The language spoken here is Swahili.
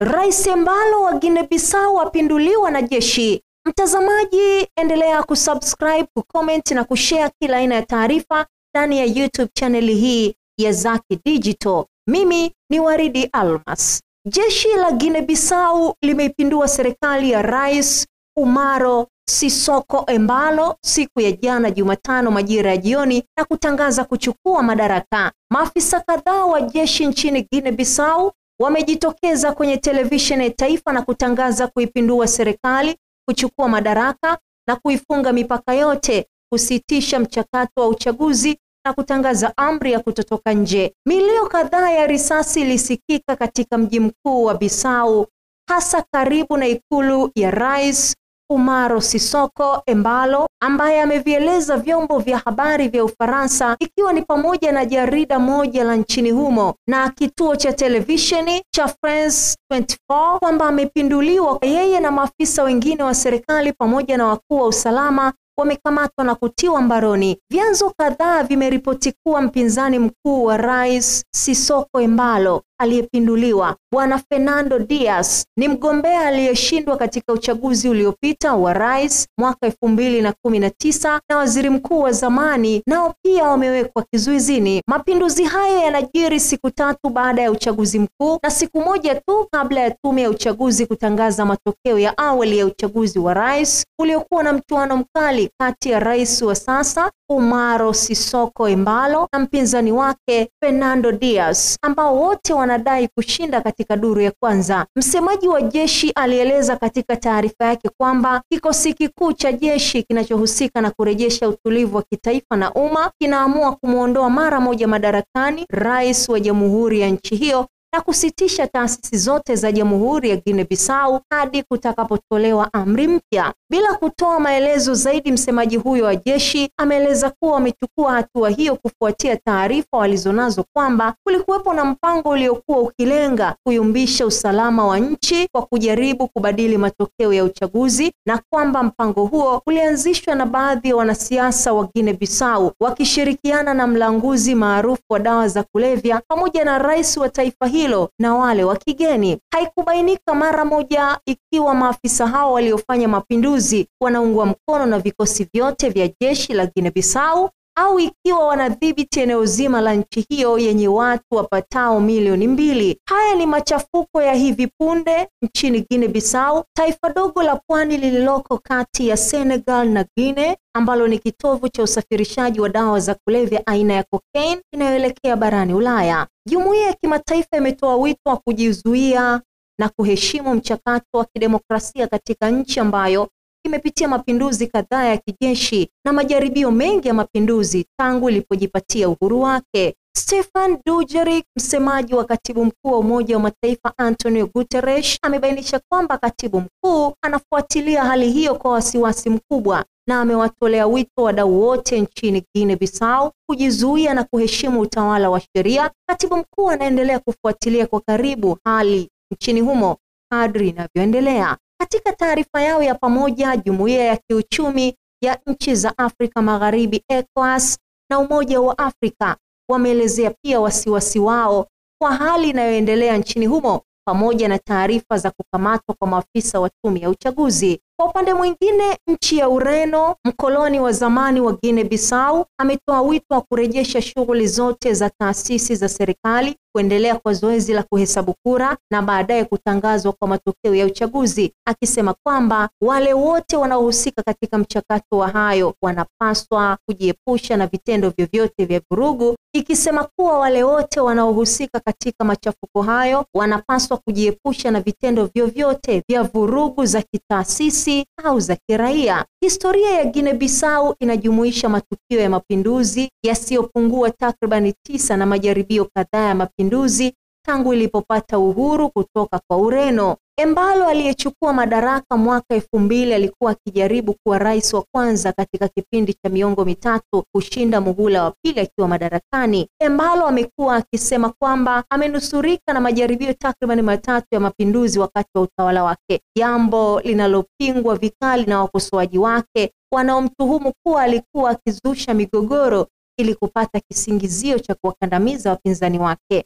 Rais Embalo wa Guinea Bissau apinduliwa na jeshi. Mtazamaji, endelea kusubscribe, kucomment na kushare kila aina ya taarifa ndani ya YouTube channel hii ya Zaki Digital. Mimi ni Waridi Almas. Jeshi la Guinea Bissau limeipindua serikali ya Rais Umaro Sissoco Embalo siku ya jana Jumatano majira ya jioni na kutangaza kuchukua madaraka. Maafisa kadhaa wa jeshi nchini Guinea Bissau wamejitokeza kwenye televisheni ya taifa na kutangaza kuipindua serikali, kuchukua madaraka na kuifunga mipaka yote, kusitisha mchakato wa uchaguzi na kutangaza amri ya kutotoka nje. Milio kadhaa ya risasi ilisikika katika mji mkuu wa Bissau, hasa karibu na ikulu ya Rais Umaro Sissoco Embalo, ambaye amevieleza vyombo vya habari vya Ufaransa ikiwa ni pamoja na jarida moja la nchini humo na kituo cha televisheni cha France 24 kwamba amepinduliwa. Yeye na maafisa wengine wa serikali pamoja na wakuu wa usalama wamekamatwa na kutiwa mbaroni. Vyanzo kadhaa vimeripoti kuwa mpinzani mkuu wa Rais Sissoco Embalo aliyepinduliwa, Bwana Fernando Dias, ni mgombea aliyeshindwa katika uchaguzi uliopita wa rais mwaka 2019 na waziri mkuu wa zamani nao pia wamewekwa kizuizini. Mapinduzi hayo yanajiri siku tatu baada ya uchaguzi mkuu na siku moja tu kabla ya tume ya uchaguzi kutangaza matokeo ya awali ya uchaguzi wa rais uliokuwa na mchuano mkali kati ya rais wa sasa Umaro Sissoco Embalo na mpinzani wake Fernando Dias, ambao wote wanadai kushinda katika duru ya kwanza. Msemaji wa jeshi alieleza katika taarifa yake kwamba kikosi kikuu cha jeshi kinachohusika na kurejesha utulivu wa kitaifa na umma kinaamua kumuondoa mara moja madarakani rais wa jamhuri ya nchi hiyo na kusitisha taasisi zote za Jamhuri ya Guinea Bissau hadi kutakapotolewa amri mpya. Bila kutoa maelezo zaidi, msemaji huyo wa jeshi ameeleza kuwa wamechukua hatua hiyo kufuatia taarifa walizonazo kwamba kulikuwepo na mpango uliokuwa ukilenga kuyumbisha usalama wa nchi kwa kujaribu kubadili matokeo ya uchaguzi, na kwamba mpango huo ulianzishwa na baadhi ya wanasiasa wa Guinea Bissau wakishirikiana na mlanguzi maarufu wa dawa za kulevya pamoja na rais wa taifa hilo na wale wa kigeni. Haikubainika mara moja ikiwa maafisa hao waliofanya mapinduzi wanaungwa mkono na vikosi vyote vya jeshi la Guinea Bissau au ikiwa wanadhibiti eneo zima la nchi hiyo yenye watu wapatao milioni 2. Haya ni machafuko ya hivi punde nchini Guinea Bissau, taifa dogo la pwani lililoko kati ya Senegal na Guinea, ambalo ni kitovu cha usafirishaji wa dawa za kulevya aina ya cocaine inayoelekea barani Ulaya. Jumuiya ya kimataifa imetoa wito wa kujizuia na kuheshimu mchakato wa kidemokrasia katika nchi ambayo imepitia mapinduzi kadhaa ya kijeshi na majaribio mengi ya mapinduzi tangu ilipojipatia uhuru wake. Stefan Dujarric, msemaji wa katibu mkuu wa Umoja wa Mataifa Antonio Guterres, amebainisha kwamba katibu mkuu anafuatilia hali hiyo kwa wasiwasi mkubwa na amewatolea wito wadau wote nchini Guinea Bissau kujizuia na kuheshimu utawala wa sheria. Katibu mkuu anaendelea kufuatilia kwa karibu hali nchini humo kadri inavyoendelea. Katika taarifa yao ya pamoja, Jumuiya ya Kiuchumi ya Nchi za Afrika Magharibi ECOWAS na Umoja wa Afrika wameelezea pia wasiwasi wao kwa hali inayoendelea nchini humo pamoja na taarifa za kukamatwa kwa maafisa wa tume ya uchaguzi. Kwa upande mwingine, nchi ya Ureno, mkoloni wa zamani wa Guinea Bissau, ametoa wito wa kurejesha shughuli zote za taasisi za serikali, kuendelea kwa zoezi la kuhesabu kura na baadaye kutangazwa kwa matokeo ya uchaguzi, akisema kwamba wale wote wanaohusika katika mchakato wa hayo wanapaswa kujiepusha na vitendo vyovyote vya vurugu, ikisema kuwa wale wote wanaohusika katika machafuko hayo wanapaswa kujiepusha na vitendo vyovyote vya vurugu za kitaasisi au za kiraia. Historia ya Guinea Bissau inajumuisha matukio ya mapinduzi yasiyopungua takriban 9 na majaribio kadhaa ya mapinduzi tangu ilipopata uhuru kutoka kwa Ureno. Embalo aliyechukua madaraka mwaka 2000 alikuwa akijaribu kuwa rais wa kwanza katika kipindi cha miongo mitatu kushinda muhula wa pili akiwa madarakani. Embalo amekuwa akisema kwamba amenusurika na majaribio takriban 3 ya mapinduzi wakati wa utawala wake, jambo linalopingwa vikali na wakosoaji wake wanaomtuhumu kuwa alikuwa akizusha migogoro ili kupata kisingizio cha kuwakandamiza wapinzani wake.